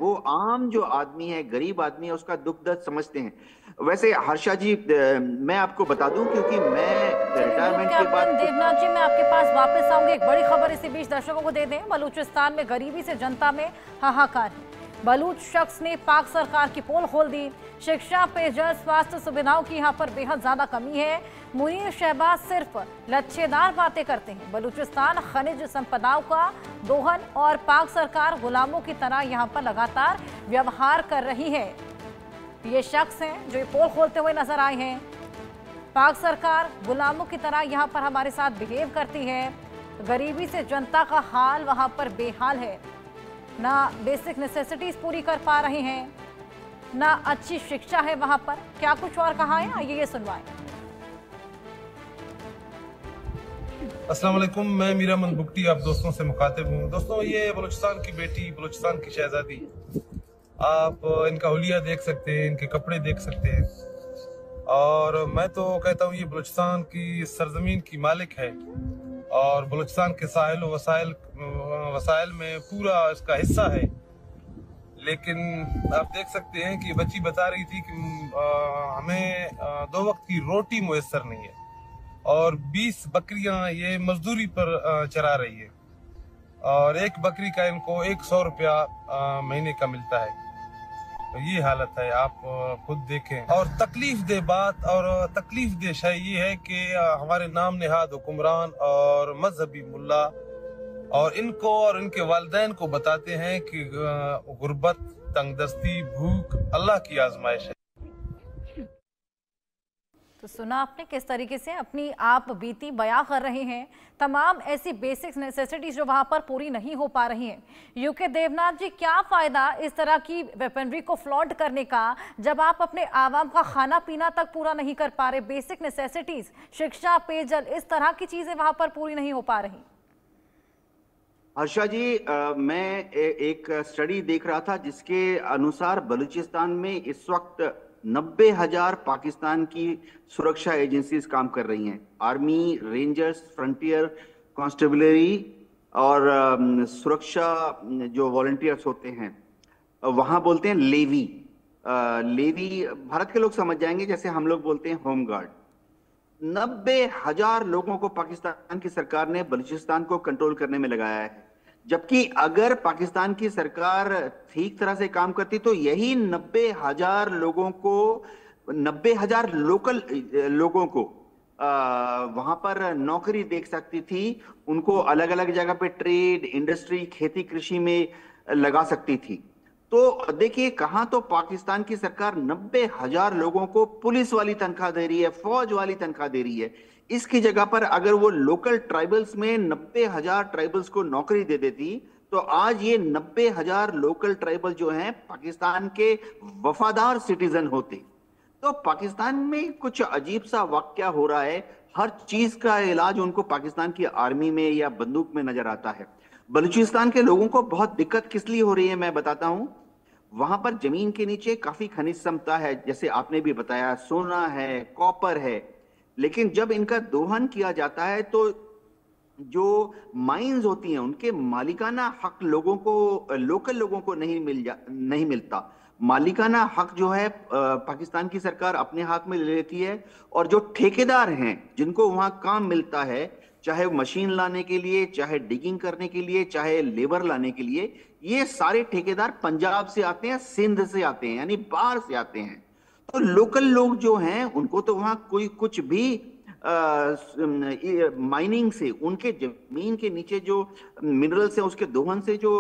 वो आम जो आदमी है, गरीब आदमी है, उसका दुख दर्द समझते हैं। वैसे हर्षा जी, मैं आपको बता दूं, क्योंकि मैं चलिए ग्रुप रिटायरमेंट के कैप्टन बाद कुछ। देवनाथ जी, मैं आपके पास वापस आऊंगी। एक बड़ी खबर इसी बीच दर्शकों को दे दें। बलूचिस्तान में गरीबी से जनता में हाहाकार है। बलूच शख्स ने पाक सरकार की पोल खोल दी। शिक्षा, पेयजल, स्वास्थ्य सुविधाओं की यहाँ पर बेहद ज्यादा कमी है। मुनीर शहबाज सिर्फ लच्छेदार बातें करते हैं। बलूचिस्तान खनिज संपदाओं का दोहन और पाक सरकार गुलामों की तरह यहाँ पर लगातार व्यवहार कर रही है। ये शख्स हैं जो ये पोल खोलते हुए नजर आए हैं। पाक सरकार गुलामों की तरह यहाँ पर हमारे साथ बिहेव करती है। गरीबी से जनता का हाल वहाँ पर बेहाल है। ना बेसिक नेसेसिटीज पूरी कर पा रहे हैं, ना अच्छी शिक्षा है वहाँ पर। क्या कुछ और कहा है, आइए ये सुनवाएं। अस्सलाम वालेकुम, मैं मीरा मंदबुगटी आप दोस्तों से मुखातिब हूँ। दोस्तों, ये बलूचिस्तान की बेटी, बलूचिस्तान की शहजादी, आप इनका हुलिया देख सकते हैं, इनके कपड़े देख सकते हैं। और मैं तो कहता हूँ ये बलूचिस्तान की सरजमीन की मालिक है और बलूचिस्तान के साहिल वसाइल में पूरा इसका हिस्सा है। लेकिन आप देख सकते हैं कि बच्ची बता रही थी कि हमें 2 वक्त की रोटी मुयस्सर नहीं है और 20 बकरियां ये मजदूरी पर चरा रही है और एक बकरी का इनको 100 रुपया महीने का मिलता है। तो ये हालत है, आप खुद देखें। और तकलीफ दे बात और तकलीफ दे शय ये है कि हमारे नाम नेहाद हुक्मरान और मजहबी मुल्ला और इनको और इनके वालिदैन को बताते हैं कि गुर्बत, तंगदस्ती, भूख अल्लाह की आजमाइश है। तो सुना आपने किस तरीके से अपनी आप बीती बयां कर रहे हैं। तमाम ऐसी बेसिक नेसेसिटीज जो वहां पर पूरी नहीं हो पा रही हैं। यूके देवनाथ जी, क्या फायदा इस तरह की वेपनरी को फ्लॉन्ट करने का जब आप अपने आवाम का खाना पीना तक पूरा नहीं कर पा रहे। बेसिक नेसेसिटीज, शिक्षा, पेयजल, इस तरह की चीजें वहां पर पूरी नहीं हो पा रही। हर्षा जी, मैं एक स्टडी देख रहा था जिसके अनुसार बलूचिस्तान में इस वक्त 90,000 पाकिस्तान की सुरक्षा एजेंसीज काम कर रही हैं। आर्मी, रेंजर्स, फ्रंटियर, कांस्टेबलरी और सुरक्षा जो वॉलंटियर्स होते हैं, वहां बोलते हैं लेवी। लेवी भारत के लोग समझ जाएंगे, जैसे हम लोग बोलते हैं होमगार्ड। 90,000 लोगों को पाकिस्तान की सरकार ने बलूचिस्तान को कंट्रोल करने में लगाया है। जबकि अगर पाकिस्तान की सरकार ठीक तरह से काम करती तो यही 90,000 लोगों को, 90,000 लोकल लोगों को वहां पर नौकरी देख सकती थी। उनको अलग अलग जगह पे ट्रेड, इंडस्ट्री, खेती, कृषि में लगा सकती थी। तो देखिए, कहां तो पाकिस्तान की सरकार 90,000 लोगों को पुलिस वाली तनख्वाह दे रही है, फौज वाली तनख्वाह दे रही है। इसकी जगह पर अगर वो लोकल ट्राइबल्स में 90,000 ट्राइबल्स को नौकरी दे देती तो आज ये 90,000 लोकल ट्राइबल जो हैं पाकिस्तान के वफादार सिटीजन होते। तो पाकिस्तान में कुछ अजीब सा वाकया हो रहा है। हर चीज का इलाज उनको पाकिस्तान की आर्मी में या बंदूक में नजर आता है। बलूचिस्तान के लोगों को बहुत दिक्कत किस लिए हो रही है, मैं बताता हूं। वहां पर जमीन के नीचे काफी खनिज संपदा है, जैसे आपने भी बताया, सोना है, कॉपर है। लेकिन जब इनका दोहन किया जाता है तो जो माइंस होती हैं उनके मालिकाना हक लोगों को, लोकल लोगों को नहीं मिलता। मालिकाना हक जो है पाकिस्तान की सरकार अपने हाथ में ले लेती है। और जो ठेकेदार हैं जिनको वहां काम मिलता है, चाहे मशीन लाने के लिए, चाहे डिगिंग करने के लिए, चाहे लेबर लाने के लिए, ये सारे ठेकेदार पंजाब से आते हैं, सिंध से आते हैं, यानी बाहर से आते हैं। तो लोकल लोग जो हैं उनको तो वहां कोई कुछ भी माइनिंग से, उनके जमीन के नीचे जो मिनरल्स है उसके दोहन से जो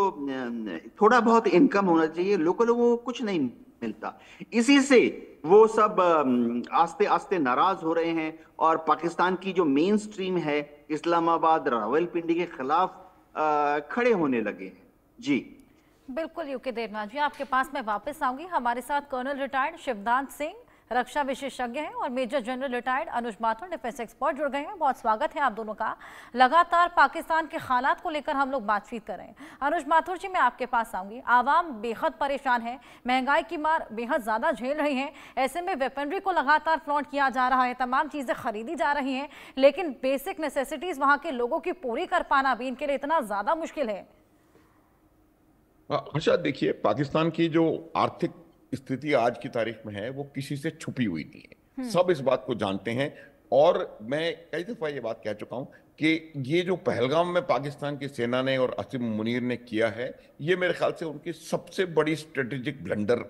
थोड़ा बहुत इनकम होना चाहिए, लोकल लोगों को कुछ नहीं मिलता। इसी से वो सब आस्ते आस्ते नाराज हो रहे हैं और पाकिस्तान की जो मेन स्ट्रीम है इस्लामाबाद, रावलपिंडी के खिलाफ खड़े होने लगे हैं। जी बिल्कुल यूके देवनाथ जी, आपके पास मैं वापस आऊंगी। हमारे साथ कर्नल रिटायर्ड शिवदान सिंह, रक्षा विशेषज्ञ हैं, और मेजर जनरल रिटायर्ड अनुज माथुर, डिफेंस एक्सपर्ट, जुड़ गए हैं। बहुत स्वागत है आप दोनों का। लगातार पाकिस्तान के हालात को लेकर हम लोग बातचीत कर रहे हैं। अनुज माथुर जी, मैं आपके पास आऊंगी। आवाम बेहद परेशान है, महंगाई की मार बेहद ज्यादा झेल रही है। ऐसे में वेपनरी को लगातार फ्लॉन्ट किया जा रहा है, तमाम चीजें खरीदी जा रही हैं, लेकिन बेसिक नेसेसिटीज वहां के लोगों की पूरी कर पाना भी इनके लिए इतना ज्यादा मुश्किल है। हर्षद, देखिए, पाकिस्तान की जो आर्थिक स्थिति आज की तारीख में है वो किसी से छुपी हुई नहीं है। सब इस बात को जानते हैं। और मैं कई दफा ये बात कह चुका हूं कि ये जो पहलगाम में पाकिस्तान की सेना ने और आसिम मुनीर ने किया है, ये मेरे ख्याल से उनकी सबसे बड़ी स्ट्रेटेजिक ब्लंडर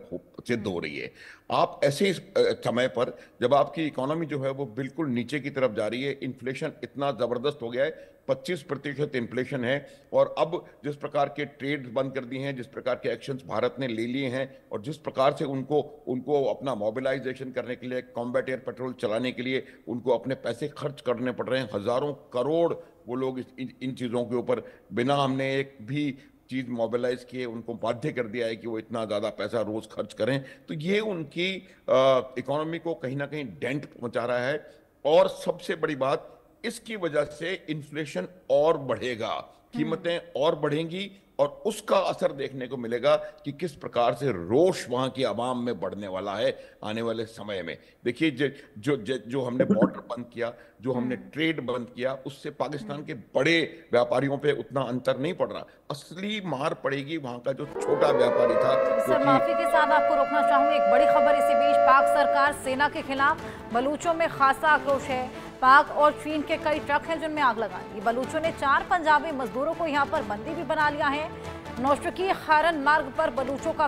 सिद्ध हो रही है। आप ऐसे समय पर जब आपकी इकोनॉमी जो है वो बिल्कुल नीचे की तरफ जा रही है, इन्फ्लेशन इतना जबरदस्त हो गया है, 25% इन्फ्लेशन है, और अब जिस प्रकार के ट्रेड बंद कर दिए हैं, जिस प्रकार के एक्शंस भारत ने ले लिए हैं, और जिस प्रकार से उनको उनको अपना मोबिलाइजेशन करने के लिए, कॉम्बैट एयर पेट्रोल चलाने के लिए उनको अपने पैसे खर्च करने पड़ रहे हैं, हजारों करोड़ वो लोग इन चीज़ों के ऊपर, बिना हमने एक भी चीज मोबिलाइज किए उनको बाध्य कर दिया है कि वो इतना ज्यादा पैसा रोज खर्च करें। तो ये उनकी इकोनॉमी को कहीं ना कहीं डेंट पहुंचा रहा है। और सबसे बड़ी बात, इसकी वजह से इन्फ्लेशन और बढ़ेगा, कीमतें और बढ़ेंगी, और उसका असर देखने को मिलेगा कि किस प्रकार से रोष वहां की आवाम में बढ़ने वाला है आने वाले समय में। देखिए, जो हमने बॉर्डर बंद किया, जो हमने ट्रेड बंद किया, उससे पाकिस्तान के बड़े व्यापारियों पे उतना अंतर नहीं पड़ रहा। असली मार पड़ेगी वहां का जो छोटा व्यापारी था। सर, माफी के साथ आपको रोकना चाहूंगी। एक बड़ी खबर इसी बीच, पाक सरकार सेना के खिलाफ बलूचों में खासा आक्रोश है। पाक और चीन के कई ट्रक हैं जिनमें आग लगा दी। बलूचों ने 4 पंजाबी मजदूरों को यहां पर बंदी भी बना लिया है। नौशकी खारन मार्ग पर बलूचों का